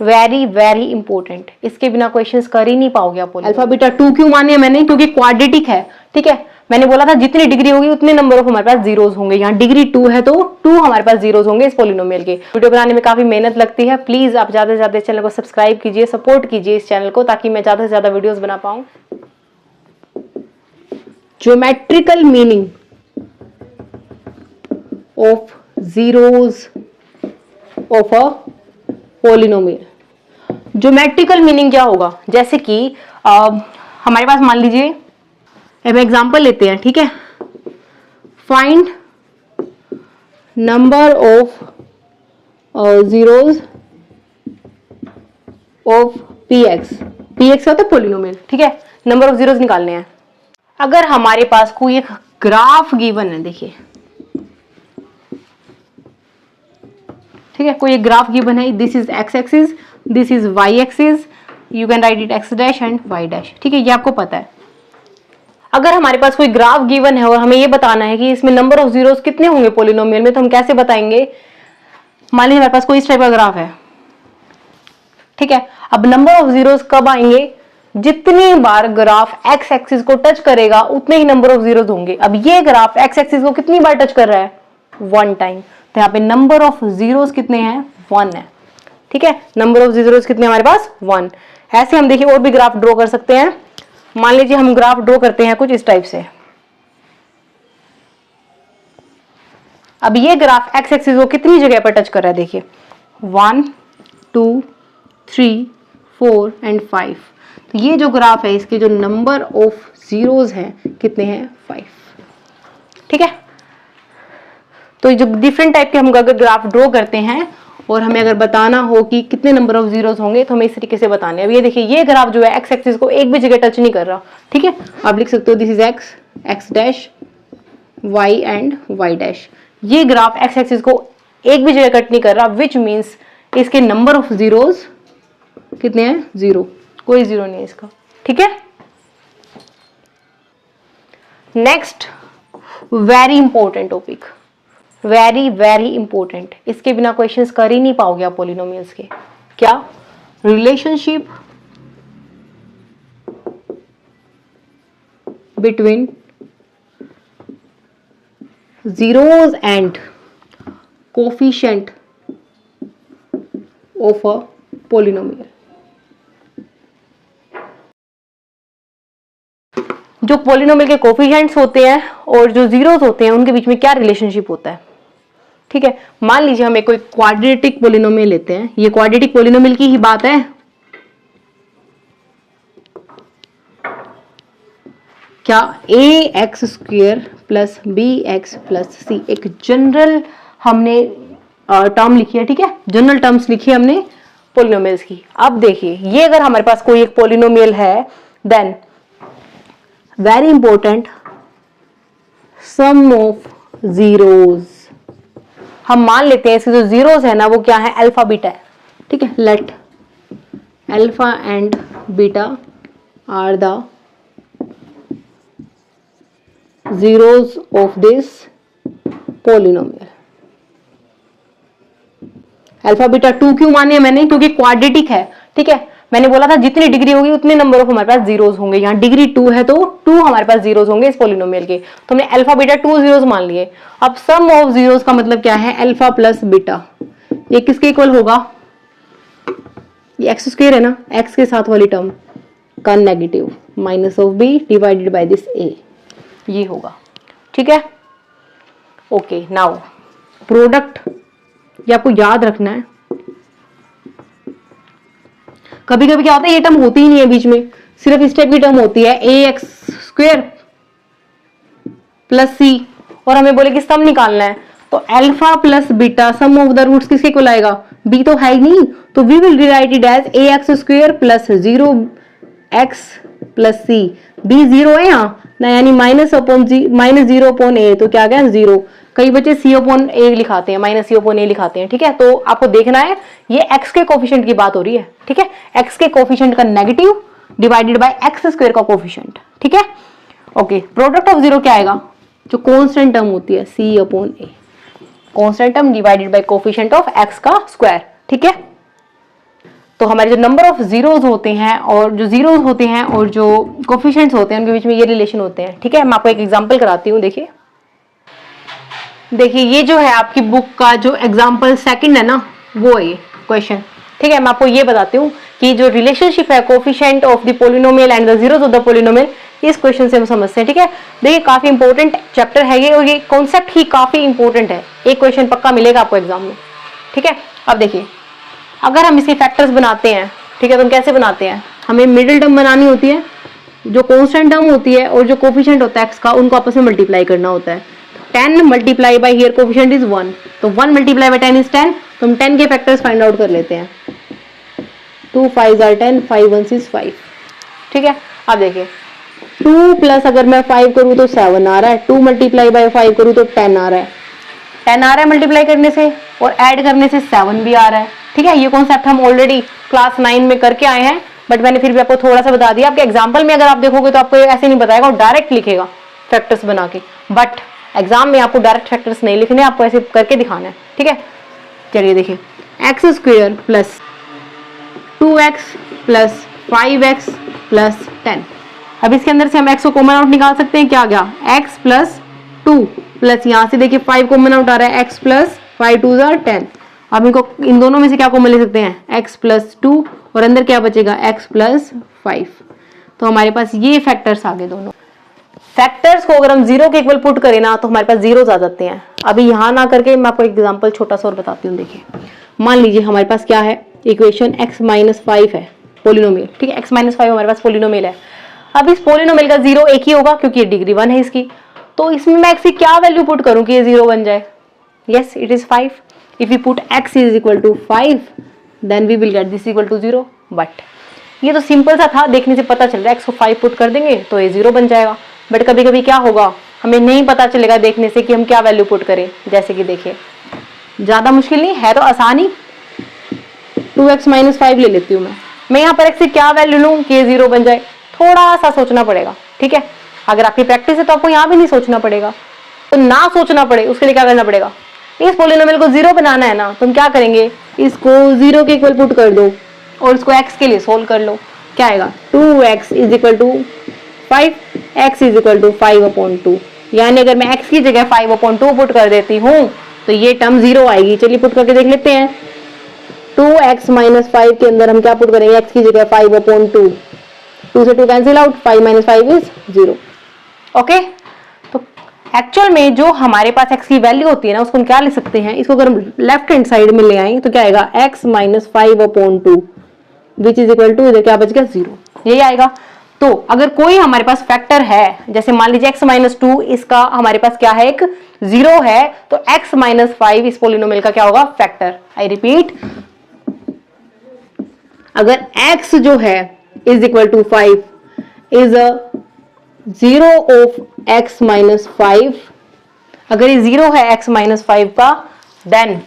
Very very important, इसके बिना questions कर ही नहीं पाओगे आप। अल्फा बीटा 2 क्यों माने मैंने, क्योंकि क्वाड्रेटिक है, ठीक है। मैंने बोला था जितनी डिग्री होगी उतने नंबर ऑफ हमारे पास जीरोस होंगे, यहाँ डिग्री 2 है तो 2 हमारे पास जीरोस होंगे इस पॉलिनोमियल के। वीडियो बनाने में काफी मेहनत लगती है, प्लीज आप ज्यादा से ज्यादा चैनल को सब्सक्राइब कीजिए, सपोर्ट कीजिए इस चैनल को, ताकि मैं ज्यादा से ज्यादा वीडियोस बना पाऊं। Geometrical meaning of zeros of a polynomial. Geometrical meaning क्या होगा, जैसे कि हमारे पास मान लीजिए, अब एग्जांपल लेते हैं, ठीक है। Find number of zeros of px। px क्या होता है, पॉलिनोमियल, ठीक है। नंबर ऑफ जीरोस निकालने हैं। अगर हमारे पास कोई एक ग्राफ गिवन है, देखिए, ठीक है, कोई एक ग्राफ गिवन है, this is x axis, this is y axis, you can write it x dash and y dash, ठीक है, ये आपको पता है। अगर हमारे पास कोई ग्राफ गिवन है और हमें ये बताना है कि इसमें नंबर ऑफ जीरोस कितने होंगे पॉलिनोमियल में, तो हम कैसे बताएंगे। मान लीजिए हमारे पास कोई इस टाइप का ग्राफ है, ठीक है। अब नंबर ऑफ जीरोस कब आएंगे, जितनी बार ग्राफ एक्स एक्सिस को टच करेगा उतने ही नंबर ऑफ जीरोस होंगे। अब ये ग्राफ एक्स एक्सिस को कितनी बार टच कर रहा है, 1 टाइम, तो यहाँ पे नंबर ऑफ जीरोस कितने हैं, 1 है, ठीक है। नंबर ऑफ जीरोस कितने हमारे पास, 1। ऐसे हम देखिए और भी ग्राफ ड्रॉ कर सकते हैं। मान लीजिए हम ग्राफ ड्रॉ करते हैं कुछ इस टाइप से। अब ये ग्राफ एक्स एक्सिस को कितनी जगह पर टच कर रहा है, देखिए 1 2 3 4 एंड 5। तो ये जो ग्राफ है इसके जो नंबर ऑफ जीरोस हैं कितने हैं, 5, ठीक है। तो जो डिफरेंट टाइप के हम अगर ग्राफ ड्रॉ करते हैं और हमें अगर बताना हो कि कितने नंबर ऑफ जीरोस होंगे, तो हमें इस तरीके से बताने। अब ये देखिए, ये ग्राफ जो है एक्स एक्सिस को एक भी जगह टच नहीं कर रहा, ठीक है। आप लिख सकते हो this is x, x dash, y and y dash. ये ग्राफ एक्स एक्सिस को एक भी जगह कट नहीं कर रहा, विच मीन्स इसके नंबर ऑफ जीरोस कितने हैं, 0, कोई जीरो नहीं है इसका, ठीक है। Next very important topic, very very important, इसके बिना क्वेश्चंस कर ही नहीं पाओगे आप पॉलिनोमियल्स के। क्या, relationship between zeros and coefficient of a polynomial. जो पॉलिनोमियल के कोफिशिएंट्स होते हैं और जो जीरोस होते हैं उनके बीच में क्या रिलेशनशिप होता है, ठीक है। मान लीजिए हम एक कोई क्वाड्रेटिक पॉलिनोमियल लेते हैं, ये क्वाड्रेटिक पॉलिनोमियल की ही बात है। क्या ax² प्लस bx+c एक जनरल हमने टर्म लिखी है, ठीक है, जनरल टर्म्स लिखी है हमने पॉलिनोमियल्स की। अब देखिए, ये अगर हमारे पास कोई एक पॉलिनोमियल है, then very important, sum of zeros. हम मान लेते हैं इसके जो जीरोस है ना वो क्या है, अल्फा बीटा है, ठीक है। Let alpha and beta are the zeros of this polynomial. Alpha beta 2 क्यों माने मैंने, क्योंकि क्वाड्रेटिक है, ठीक है। मैंने बोला था जितनी डिग्री होगी उतने नंबर ऑफ हमारे पास जीरोस होंगे, यहाँ डिग्री 2 है तो 2 हमारे पास जीरोस होंगे इस पॉलिनोमियल के, तो हमने अल्फा बीटा 2 जीरोस मान लिए। अब सम ऑफ जीरोस का मतलब क्या है, अल्फा प्लस बीटा, ये किसके इक्वल होगा, ये x² है ना, x के साथ वाली टर्म का negative, minus of b divided by this a, ये होगा, ठीक है। ओके, नाउ प्रोडक्ट, ये आपको याद रखना है। कभी कभी क्या होता है, ये टर्म होती ही नहीं है बीच में, सिर्फ इस टाइप की टर्म होती है ax² प्लस c, और हमें बोले कि सम निकालना है, तो alpha plus beta sum of the roots किसके इक्वल आएगा, b तो है ही नहीं, तो we will write it as ax² plus 0x plus c। b 0 है यहाँ ना, यानी -0/a, तो क्या आ गया 0। कई बच्चे c/a लिखाते हैं, -c/a लिखाते हैं, ठीक है। तो आपको देखना है ये x के कोफिशिएंट की बात हो रही है, ठीक है। x के कोफिशिएंट का नेगेटिव डिवाइडेड बाय x² का कोफिशिएंट, ठीक है। ओके, प्रोडक्ट ऑफ जीरो क्या आएगा, जो कांस्टेंट टर्म होती है c/a, constant term divided by coefficient of x का स्क्वायर, ठीक है। तो हमारे जो नंबर ऑफ जीरोज होते हैं और जो कोफिशिएंट्स होते हैं उनके बीच में ये रिलेशन होते हैं। ठीक है, मैं आपको एक एग्जांपल कराती हूँ। देखिए ये जो है आपकी बुक का जो एग्जांपल सेकंड है ना, वो है ये क्वेश्चन। ठीक है, मैं आपको ये बताती हूँ कि जो रिलेशनशिप है coefficient of the polynomial and the zeros of the polynomial, इस क्वेश्चन से हम समझते हैं। ठीक है, देखिए काफी इंपॉर्टेंट चैप्टर है ये, और ये कॉन्सेप्ट ही काफी इंपॉर्टेंट है। एक क्वेश्चन पक्का मिलेगा आपको एग्जाम में। ठीक है, अब देखिए अगर हम इसके फैक्टर्स बनाते हैं, ठीक है, तो हम कैसे बनाते हैं, हमें मिडिल टर्म बनानी होती है, जो कांस्टेंट टर्म होती है और जो कोफिशिएंट होता है x का, उनको आपस में मल्टीप्लाई करना होता है। 10 multiply by here coefficient is 1, तो 1 मल्टीप्लाई बाय 10 इज 10। तो हम 10 के फैक्टर्स फाइंड आउट कर लेते हैं। 2 5 आर 10, 5 1 इज 5। ठीक है, अब देखिए 2 प्लस अगर मैं 5 करूँ तो 7 आ रहा है, 2 मल्टीप्लाई बाय 5 करूँ तो 10 आ रहा है। 10 आ रहा है मल्टीप्लाई करने से, और ऐड करने से 7 भी आ रहा है। ठीक है, ये कॉन्सेप्ट हम ऑलरेडी क्लास 9 में करके आए हैं, बट मैंने फिर भी आपको थोड़ा सा बता दिया। आपके एग्जाम्पल में अगर आप देखोगे तो आपको ऐसे नहीं बताएगा, और डायरेक्ट लिखेगा फैक्टर्स बना के, बट एग्जाम में आपको डायरेक्ट फैक्टर्स नहीं लिखने, आपको ऐसे करके दिखाना है। ठीक है, चलिए देखिए x square plus 2x plus 5x plus 10। अब इसके अंदर से हम x को कॉमन आउट निकाल सकते हैं। क्या आ गया, x प्लस 2 प्लस यहाँ से देखिए 5 कॉमन आउट आ रहा है, x प्लस 5 2 आर 10। अब इनको इन दोनों में से क्या कॉमन ले सकते हैं, x प्लस 2, और अंदर क्या बचेगा, x प्लस 5। तो हमारे पास ये फैक्टर्स आ गए दोनों। फैक्टर्स को अगर हम जीरो के इक्वल पुट करें ना, तो हमारे पास जीरोस आ जाते हैं। अभी यहाँ ना करके मैं आपको एक एग्जांपल छोटा सा और बताती हूँ। देखिए मान लीजिए हमारे पास क्या है, इक्वेशन x माइनस 5 है, पोलिनोमियल। ठीक है, x माइनस 5 हमारे पास पोलिनोमियल है। अब इस पोलिनोमियल का जीरो एक ही होगा, क्योंकि ये डिग्री 1 है इसकी। तो इसमें मैं x की क्या वैल्यू पुट करूं कि ये जीरो बन जाए, yes it is 5। If you put x is equal to 5 then we will get this equal to 0। But ये तो सिंपल सा था, देखने से पता चल रहा है x को 5 पुट कर देंगे तो ये 0 बन जाएगा। बट कभी कभी क्या होगा, हमें नहीं पता चलेगा देखने से कि हम क्या वैल्यू पुट करें। जैसे कि देखिए ज्यादा मुश्किल नहीं है, तो आसानी 2x माइनस 5 ले लेती हूँ मैं यहाँ पर x से क्या वैल्यू लूँ कि ये 0 बन जाए, थोड़ा सा सोचना पड़ेगा। ठीक है, अगर आपकी प्रैक्टिस है तो आपको यहाँ भी नहीं सोचना पड़ेगा। तो ना सोचना पड़े उसके लिए क्या करना पड़ेगा, इस पोलिनोमियल को 0 बनाना है ना, तुम क्या करेंगे, इसको 0 के इक्वल पुट कर दो और इसको x के लिए सोल्व कर लो। क्या आएगा, 2x is equal to 5, x is equal to 5/2। यानी अगर मैं x की जगह 5/2 पुट कर देती हूँ तो ये टर्म 0 आएगी। चलिए पुट करके देख लेते हैं। 2x माइनस 5 के अंदर हम क्या पुट करेंगे, x की जगह 5/2, 2 से 2 cancel out, 5 minus 5 is 0। Okay, तो एक्चुअल में जो हमारे पास x की वैल्यू होती है ना, उसको हम क्या लिख सकते हैं, इसको अगर हम लेफ्ट हैंड साइड में ले आए तो क्या आएगा, x minus 5/2 which is equal to, इधर क्या बच गया 0, यही आएगा। तो अगर कोई हमारे पास फैक्टर है, जैसे मान लीजिए x माइनस 2, इसका हमारे पास क्या है, एक 0 है, तो x माइनस 5 इस पोलिनोमियल का क्या होगा, फैक्टर। आई रिपीट, अगर x जो है is equal to 5 is a 0 of x minus 5, अगर ये 0 है x माइनस 5 का, then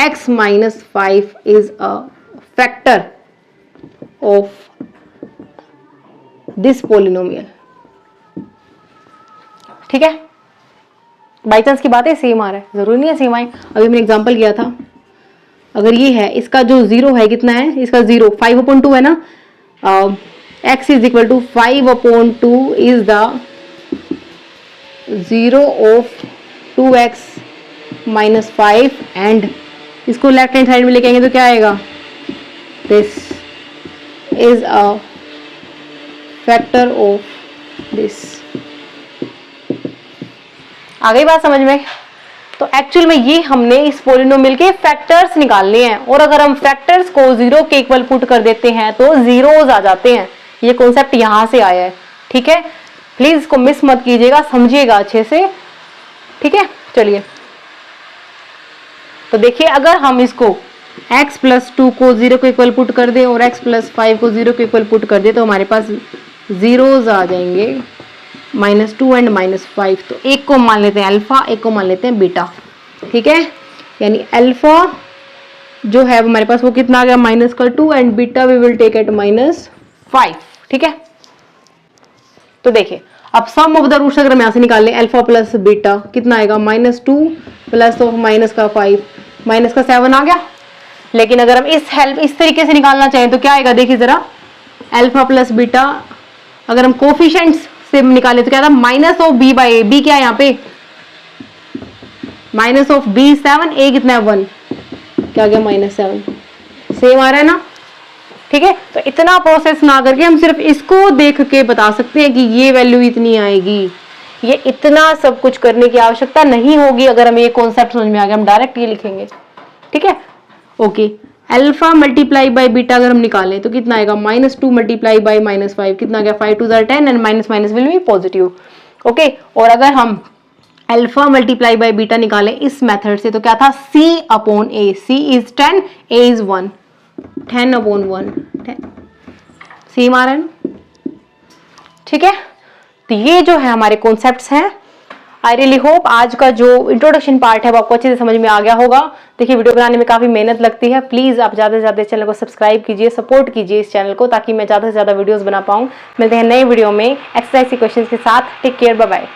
x minus 5 is a factor of this polynomial। ठीक है, बाई चांस की बात है सेम आ रहा है, जरूरी नहीं है सेम आए। अभी मैंने एग्जांपल किया था, अगर ये है, इसका जो 0 है कितना है, इसका 0 5/2 है ना, x is equal to 5/2 is the 0 of 2x minus 5, and इसको लेफ्ट हैंड साइड में लेके आएंगे तो क्या आएगा, this is a factor of this. आ गई बात समझ में। तो एक्चुअल में ये हमने इस पोलिनोमियल के फैक्टर्स निकालने हैं, और अगर हम फैक्टर्स को 0 के इक्वल पुट कर देते हैं तो जीरोस आ जाते हैं। ये कॉन्सेप्ट यहां से आया है। ठीक है, प्लीज इसको मिस मत कीजिएगा, समझिएगा अच्छे से। ठीक है, चलिए तो देखिए, अगर हम इसको x प्लस 2 को 0 के इक्वल पुट कर दें और x प्लस 5 को 0 के इक्वल पुट कर दें तो हमारे पास जीरोस आ जाएंगे, -2 एंड -5। तो एक को मान लेते हैं अल्फा, एक को मान लेते हैं बीटा। ठीक है, यानी अल्फा जो है हमारे पास वो कितना आ गया, -2, and beta we will take at -5। ठीक है, तो देखिए अब सम ऑफ द रूट्स अगर हम यहाँ से निकाल लें अल्फा प्लस बीटा कितना आएगा -2 प्लस ऑफ -5 -7 आ गया। लेकिन अगर हम इस तरीके से निकालना चाहें तो क्या आएगा, देखिए जरा, अल्फा प्लस बीटा अगर हम कोफिशिएंट्स से निकाले तो क्या था, -b बाई ए, बी क्या है यहाँ पे -b 7, a कितना है 1, क्या गया -7, सेम आ रहा है ना। ठीक है, तो इतना प्रोसेस ना करके हम सिर्फ इसको देख के बता सकते हैं कि ये वैल्यू इतनी आएगी। ये इतना सब कुछ करने की आवश्यकता नहीं होगी अगर हमें ये कॉन्सेप्ट समझ में आ गया, हम डायरेक्ट ये लिखेंगे। ठीक है, okay. Alpha multiply by beta अगर हम निकालें तो कितना आएगा, -2 मल्टीप्लाई बाय -5 कितना आ गया, 5 2 10 and minus minus will be positive. Okay, और अगर हम अल्फा मल्टीप्लाई बाय बीटा निकालें इस मेथड से तो क्या था, c upon a, c is 10, a is 1, 10 upon 1 10, same आ रहा है ना। ठीक है, तो ये जो है हमारे कॉन्सेप्ट्स हैं। आई रियली होप आज का जो इंट्रोडक्शन पार्ट है वो आपको अच्छे से समझ में आ गया होगा। देखिए, वीडियो बनाने में काफी मेहनत लगती है, प्लीज आप ज्यादा से ज्यादा चैनल को सब्सक्राइब कीजिए, सपोर्ट कीजिए इस चैनल को, ताकि मैं ज्यादा से ज्यादा वीडियोस बना पाऊं। मिलते हैं नए वीडियो में एक्सरसाइज के क्वेश्चंस के साथ। Take care, bye bye.